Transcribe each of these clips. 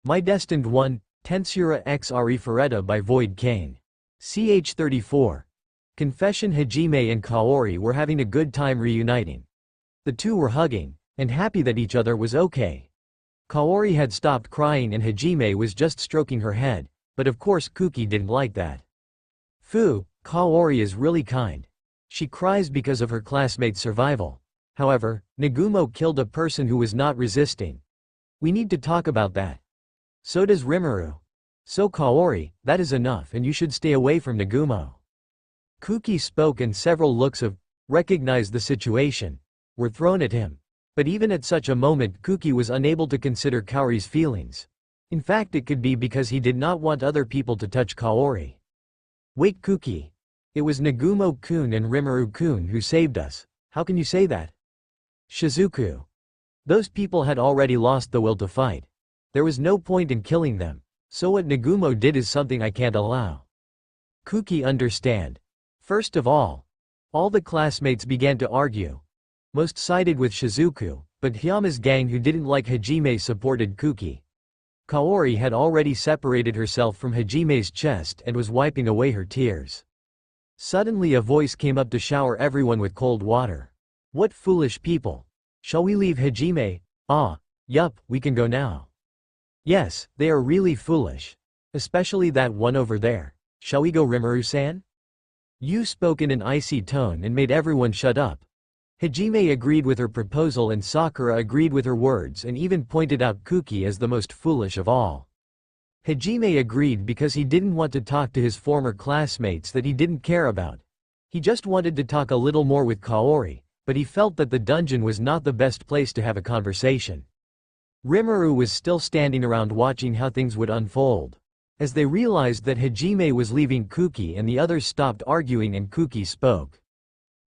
My Destined 1, Tensura x Arifureta by Void Kane. Ch 34. Confession. Hajime and Kaori were having a good time reuniting. The two were hugging, and happy that each other was okay. Kaori had stopped crying and Hajime was just stroking her head, but of course Kuki didn't like that. Phew, Kaori is really kind. She cries because of her classmate's survival. However, Nagumo killed a person who was not resisting. We need to talk about that. So does Rimuru. So Kaori, that is enough and you should stay away from Nagumo. Kuki spoke and several looks of recognize the situation were thrown at him. But even at such a moment Kuki was unable to consider Kaori's feelings. In fact, it could be because he did not want other people to touch Kaori. Wait, Kuki. It was Nagumo-kun and Rimuru-kun who saved us. How can you say that? Shizuku. Those people had already lost the will to fight. There was no point in killing them. So what Nagumo did is something I can't allow. Kuki understand. First of all the classmates began to argue. Most sided with Shizuku, but Hyama's gang who didn't like Hajime supported Kuki. Kaori had already separated herself from Hajime's chest and was wiping away her tears. Suddenly a voice came up to shower everyone with cold water. What foolish people. Shall we leave Hajime? Yup, we can go now. Yes, they are really foolish. Especially that one over there. Shall we go, Rimuru-san? Yu spoke in an icy tone and made everyone shut up. Hajime agreed with her proposal and Sakura agreed with her words and even pointed out Kuki as the most foolish of all. Hajime agreed because he didn't want to talk to his former classmates that he didn't care about. He just wanted to talk a little more with Kaori, but he felt that the dungeon was not the best place to have a conversation. Rimuru was still standing around watching how things would unfold. As they realized that Hajime was leaving Kuki and the others stopped arguing and Kuki spoke.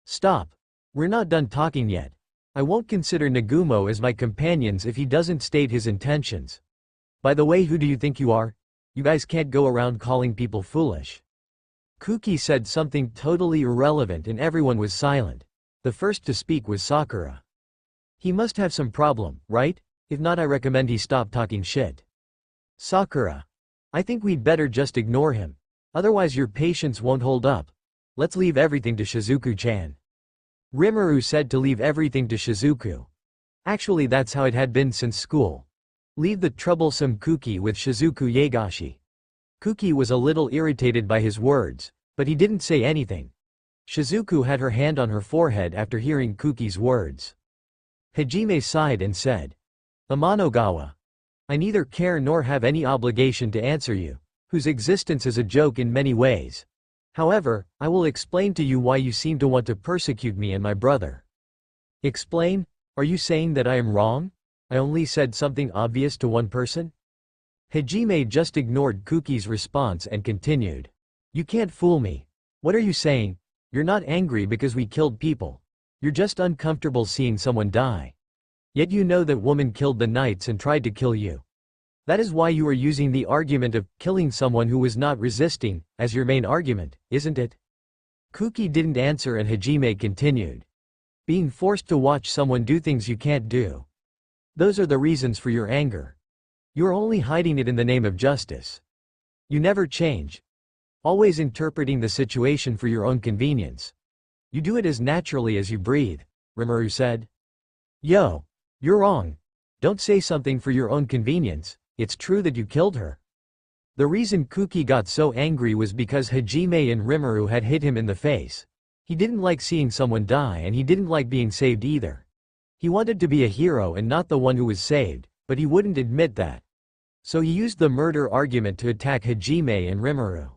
Stop. We're not done talking yet. I won't consider Nagumo as my companions if he doesn't state his intentions. By the way, who do you think you are? You guys can't go around calling people foolish. Kuki said something totally irrelevant and everyone was silent. The first to speak was Sakura. He must have some problem, right? If not, I recommend he stop talking shit. Sakura. I think we'd better just ignore him. Otherwise your patience won't hold up. Let's leave everything to Shizuku-chan. Rimuru said to leave everything to Shizuku. Actually, that's how it had been since school. Leave the troublesome Kuki with Shizuku Yagashi. Kuki was a little irritated by his words, but he didn't say anything. Shizuku had her hand on her forehead after hearing Kuki's words. Hajime sighed and said, Amanogawa. I neither care nor have any obligation to answer you, whose existence is a joke in many ways. However, I will explain to you why you seem to want to persecute me and my brother. Explain? Are you saying that I am wrong? I only said something obvious to one person? Hajime just ignored Kuki's response and continued. You can't fool me. What are you saying? You're not angry because we killed people. You're just uncomfortable seeing someone die. Yet you know that woman killed the knights and tried to kill you. That is why you are using the argument of killing someone who was not resisting as your main argument, isn't it? Kuki didn't answer and Hajime continued. Being forced to watch someone do things you can't do. Those are the reasons for your anger. You are only hiding it in the name of justice. You never change. Always interpreting the situation for your own convenience. You do it as naturally as you breathe, Rimuru said. Yo, you're wrong. Don't say something for your own convenience. It's true that you killed her. The reason Kuki got so angry was because Hajime and Rimuru had hit him in the face. He didn't like seeing someone die and he didn't like being saved either. He wanted to be a hero and not the one who was saved, but he wouldn't admit that. So he used the murder argument to attack Hajime and Rimuru.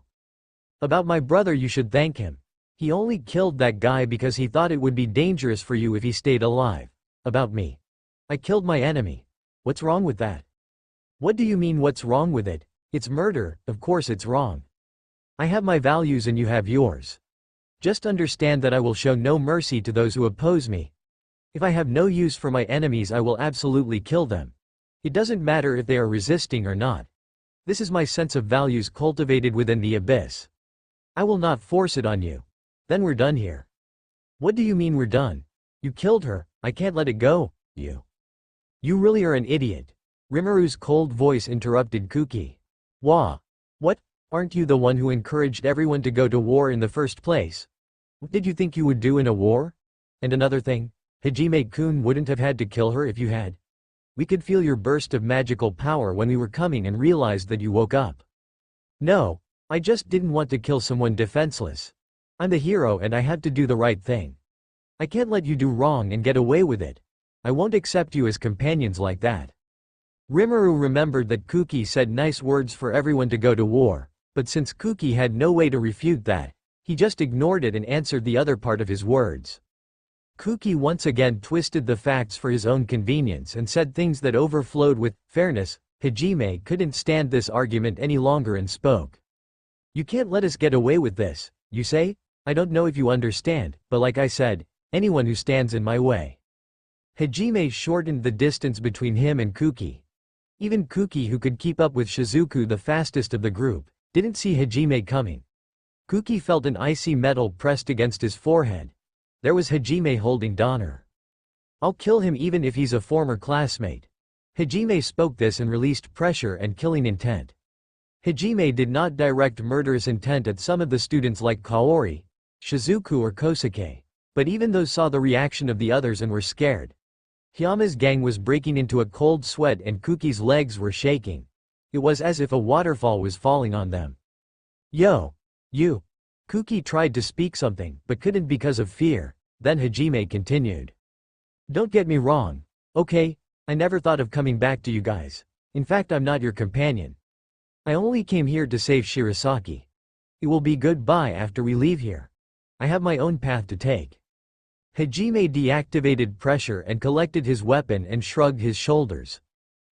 About my brother, you should thank him. He only killed that guy because he thought it would be dangerous for you if he stayed alive. About me. I killed my enemy. What's wrong with that? What do you mean what's wrong with it? It's murder, of course it's wrong. I have my values and you have yours. Just understand that I will show no mercy to those who oppose me. If I have no use for my enemies, I will absolutely kill them. It doesn't matter if they are resisting or not. This is my sense of values cultivated within the abyss. I will not force it on you. Then we're done here. What do you mean we're done? You killed her, I can't let it go, you. You really are an idiot. Rimuru's cold voice interrupted Kuki. Wah! What? Aren't you the one who encouraged everyone to go to war in the first place? What did you think you would do in a war? And another thing, Hajime-kun wouldn't have had to kill her if you had. We could feel your burst of magical power when we were coming and realized that you woke up. No, I just didn't want to kill someone defenseless. I'm the hero and I had to do the right thing. I can't let you do wrong and get away with it. I won't accept you as companions like that. Rimuru remembered that Kuki said nice words for everyone to go to war, but since Kuki had no way to refute that, he just ignored it and answered the other part of his words. Kuki once again twisted the facts for his own convenience and said things that overflowed with fairness. Hajime couldn't stand this argument any longer and spoke. You can't let us get away with this, you say? I don't know if you understand, but like I said, anyone who stands in my way. Hajime shortened the distance between him and Kuki. Even Kuki, who could keep up with Shizuku the fastest of the group, didn't see Hajime coming. Kuki felt an icy metal pressed against his forehead. There was Hajime holding Donner. I'll kill him even if he's a former classmate. Hajime spoke this and released pressure and killing intent. Hajime did not direct murderous intent at some of the students like Kaori, Shizuku or Kosuke, but even those saw the reaction of the others and were scared. Hyama's gang was breaking into a cold sweat and Kuki's legs were shaking. It was as if a waterfall was falling on them. Yo! You! Kuki tried to speak something, but couldn't because of fear. Then Hajime continued. Don't get me wrong, okay? I never thought of coming back to you guys. In fact, I'm not your companion. I only came here to save Shirasaki. It will be goodbye after we leave here. I have my own path to take. Hajime deactivated pressure and collected his weapon and shrugged his shoulders.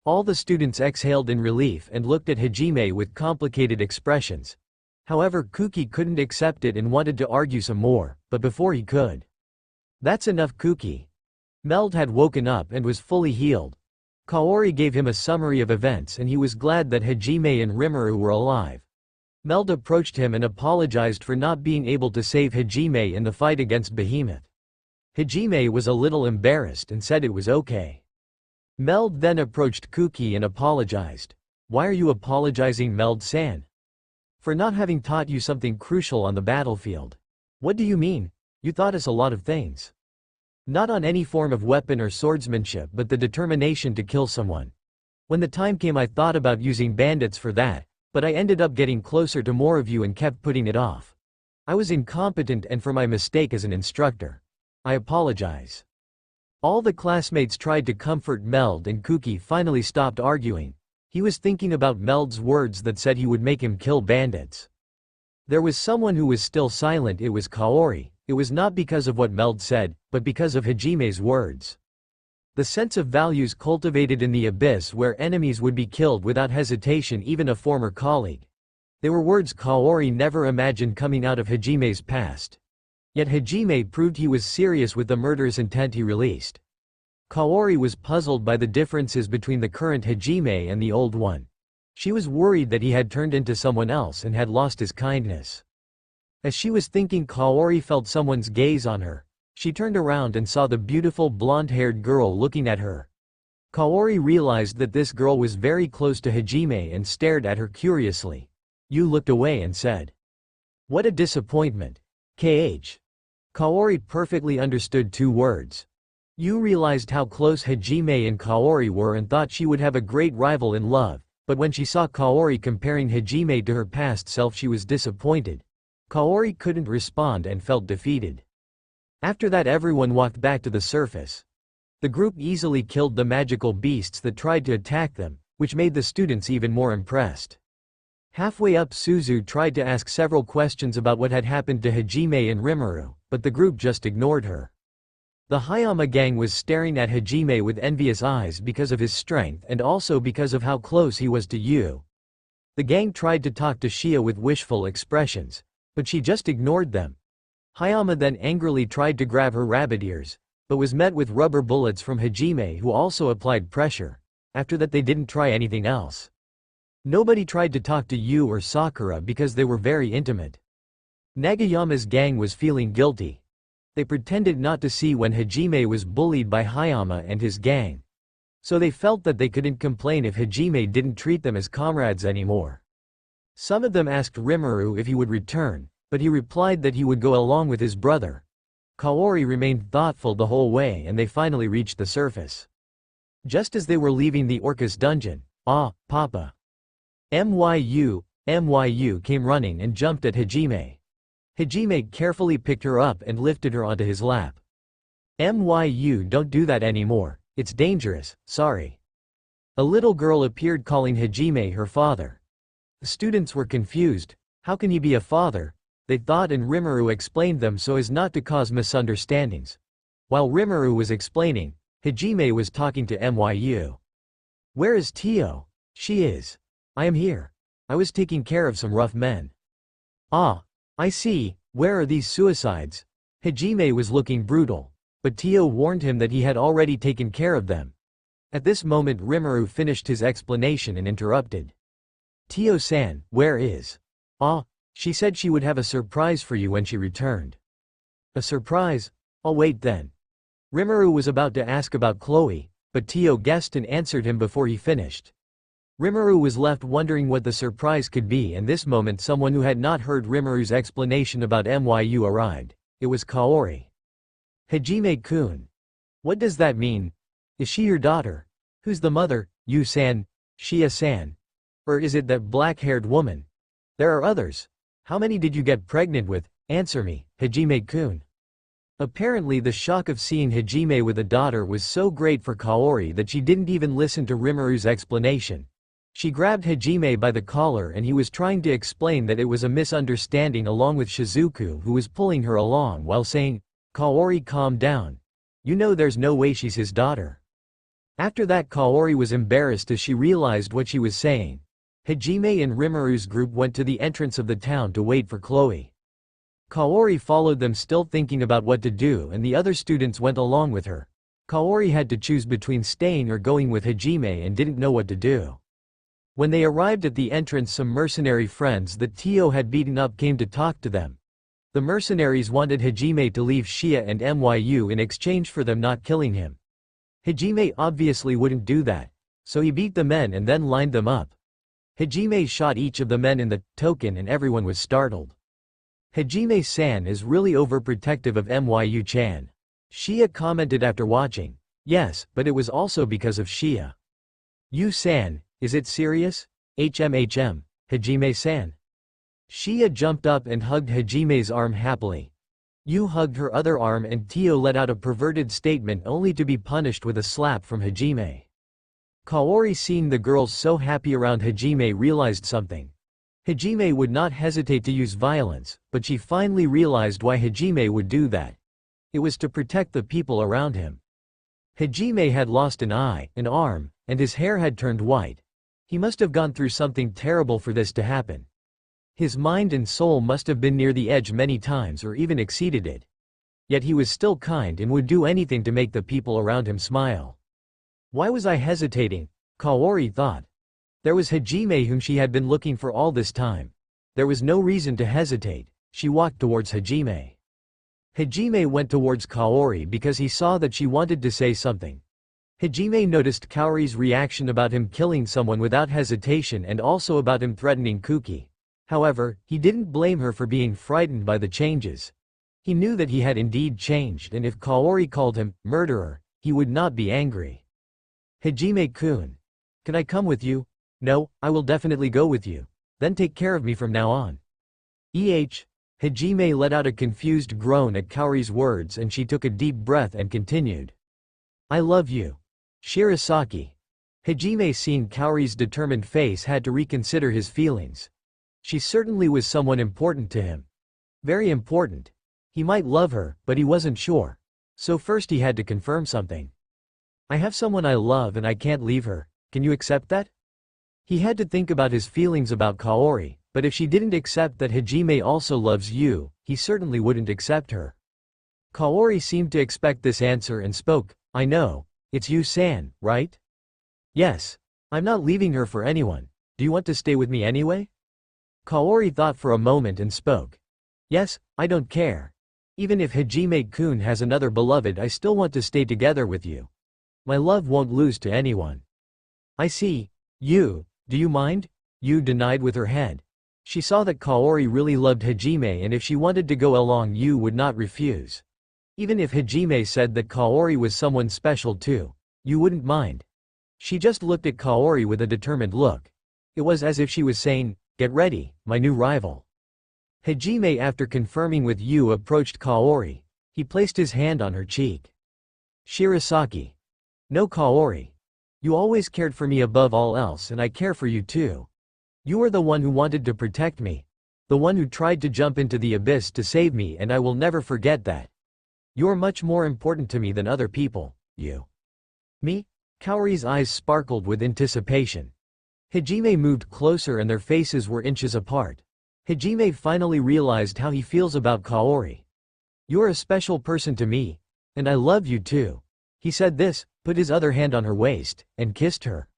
All the students exhaled in relief and looked at Hajime with complicated expressions. However, Kuki couldn't accept it and wanted to argue some more, but before he could. That's enough, Kuki. Meld had woken up and was fully healed. Kaori gave him a summary of events and he was glad that Hajime and Rimuru were alive. Meld approached him and apologized for not being able to save Hajime in the fight against Behemoth. Hajime was a little embarrassed and said it was okay. Meld then approached Kuki and apologized. Why are you apologizing, Meld-san? For not having taught you something crucial on the battlefield. What do you mean? You taught us a lot of things. Not on any form of weapon or swordsmanship, but the determination to kill someone. When the time came I thought about using bandits for that, but I ended up getting closer to more of you and kept putting it off. I was incompetent and for my mistake as an instructor. I apologize. All the classmates tried to comfort Meld and Kuki finally stopped arguing. He was thinking about Meld's words that said he would make him kill bandits. There was someone who was still silent. It was Kaori. It was not because of what Meld said, but because of Hajime's words. The sense of values cultivated in the abyss where enemies would be killed without hesitation, even a former colleague. They were words Kaori never imagined coming out of Hajime's past. Yet Hajime proved he was serious with the murderous intent he released. Kaori was puzzled by the differences between the current Hajime and the old one. She was worried that he had turned into someone else and had lost his kindness. As she was thinking, Kaori felt someone's gaze on her. She turned around and saw the beautiful blonde-haired girl looking at her. Kaori realized that this girl was very close to Hajime and stared at her curiously. Yu looked away and said, "What a disappointment. KH." Kaori perfectly understood two words. Yu realized how close Hajime and Kaori were and thought she would have a great rival in love, but when she saw Kaori comparing Hajime to her past self she was disappointed. Kaori couldn't respond and felt defeated. After that everyone walked back to the surface. The group easily killed the magical beasts that tried to attack them, which made the students even more impressed. Halfway up Suzu tried to ask several questions about what had happened to Hajime and Rimuru, but the group just ignored her. The Hayama gang was staring at Hajime with envious eyes because of his strength and also because of how close he was to Yu. The gang tried to talk to Shia with wishful expressions, but she just ignored them. Hayama then angrily tried to grab her rabbit ears, but was met with rubber bullets from Hajime, who also applied pressure. After that they didn't try anything else. Nobody tried to talk to Yu or Sakura because they were very intimate. Nagayama's gang was feeling guilty. They pretended not to see when Hajime was bullied by Hayama and his gang. So they felt that they couldn't complain if Hajime didn't treat them as comrades anymore. Some of them asked Rimuru if he would return, but he replied that he would go along with his brother. Kaori remained thoughtful the whole way and they finally reached the surface. Just as they were leaving the Orcus dungeon, "Ah, Papa." Myu came running and jumped at Hajime. Hajime carefully picked her up and lifted her onto his lap. "Myu, don't do that anymore, it's dangerous, sorry." A little girl appeared calling Hajime her father. The students were confused. How can he be a father? They thought, and Rimuru explained them so as not to cause misunderstandings. While Rimuru was explaining, Hajime was talking to Myu. "Where is Tio?" "She is. I am here. I was taking care of some rough men." "Ah, I see, where are these suicides?" Hajime was looking brutal, but Tio warned him that he had already taken care of them. At this moment Rimuru finished his explanation and interrupted. "Tio-san, where is?" "Ah, she said she would have a surprise for you when she returned." "A surprise? I'll wait then." Rimuru was about to ask about Chloe, but Tio guessed and answered him before he finished. Rimuru was left wondering what the surprise could be, and this moment someone who had not heard Rimuru's explanation about Myu arrived. It was Kaori. "Hajime-kun. What does that mean? Is she your daughter? Who's the mother, you-san, Shia-san? Or is it that black-haired woman? There are others. How many did you get pregnant with? Answer me, Hajime-kun." Apparently the shock of seeing Hajime with a daughter was so great for Kaori that she didn't even listen to Rimuru's explanation. She grabbed Hajime by the collar and he was trying to explain that it was a misunderstanding along with Shizuku, who was pulling her along while saying, "Kaori, calm down. You know there's no way she's his daughter." After that Kaori was embarrassed as she realized what she was saying. Hajime and Rimuru's group went to the entrance of the town to wait for Chloe. Kaori followed them, still thinking about what to do, and the other students went along with her. Kaori had to choose between staying or going with Hajime and didn't know what to do. When they arrived at the entrance, some mercenary friends that Tio had beaten up came to talk to them. The mercenaries wanted Hajime to leave Shia and Myu in exchange for them not killing him. Hajime obviously wouldn't do that, so he beat the men and then lined them up. Hajime shot each of the men in the token and everyone was startled. "Hajime-san is really overprotective of Myu-chan." Shia commented after watching. "Yes, but it was also because of Shia." "You-san, is it serious? Hajime-san." Shia jumped up and hugged Hajime's arm happily. Yu hugged her other arm and Tio let out a perverted statement only to be punished with a slap from Hajime. Kaori, seeing the girls so happy around Hajime, realized something. Hajime would not hesitate to use violence, but she finally realized why Hajime would do that. It was to protect the people around him. Hajime had lost an eye, an arm, and his hair had turned white. He must have gone through something terrible for this to happen. His mind and soul must have been near the edge many times or even exceeded it. Yet he was still kind and would do anything to make the people around him smile. Why was I hesitating? Kaori thought. There was Hajime, whom she had been looking for all this time. There was no reason to hesitate. She walked towards Hajime. Hajime went towards Kaori because he saw that she wanted to say something. Hajime noticed Kaori's reaction about him killing someone without hesitation and also about him threatening Kuki. However, he didn't blame her for being frightened by the changes. He knew that he had indeed changed, and if Kaori called him murderer, he would not be angry. "Hajime-kun. Can I come with you?" "No, I will definitely go with you. Then take care of me from now on." Hajime let out a confused groan at Kaori's words and she took a deep breath and continued. "I love you. Shirasaki." Hajime, seeing Kaori's determined face, had to reconsider his feelings. She certainly was someone important to him. Very important. He might love her, but he wasn't sure. So first he had to confirm something. "I have someone I love and I can't leave her. Can you accept that?" He had to think about his feelings about Kaori, but if she didn't accept that Hajime also loves you, he certainly wouldn't accept her. Kaori seemed to expect this answer and spoke. "I know. It's you-san, right?" "Yes. I'm not leaving her for anyone. Do you want to stay with me anyway?" Kaori thought for a moment and spoke. "Yes, I don't care. Even if Hajime-kun has another beloved, I still want to stay together with you. My love won't lose to anyone. I see. Do you mind? Yu denied with her head. She saw that Kaori really loved Hajime, and if she wanted to go along, Yu would not refuse. Even if Hajime said that Kaori was someone special too, Yu wouldn't mind. She just looked at Kaori with a determined look. It was as if she was saying, "Get ready, my new rival." Hajime, after confirming with Yu, approached Kaori. He placed his hand on her cheek. "Shirasaki. No, Kaori. You always cared for me above all else, and I care for you too. You are the one who wanted to protect me. The one who tried to jump into the abyss to save me, and I will never forget that. You're much more important to me than other people, you." "Me?" Kaori's eyes sparkled with anticipation. Hajime moved closer and their faces were inches apart. Hajime finally realized how he feels about Kaori. "You're a special person to me. And I love you too." He said this, put his other hand on her waist, and kissed her.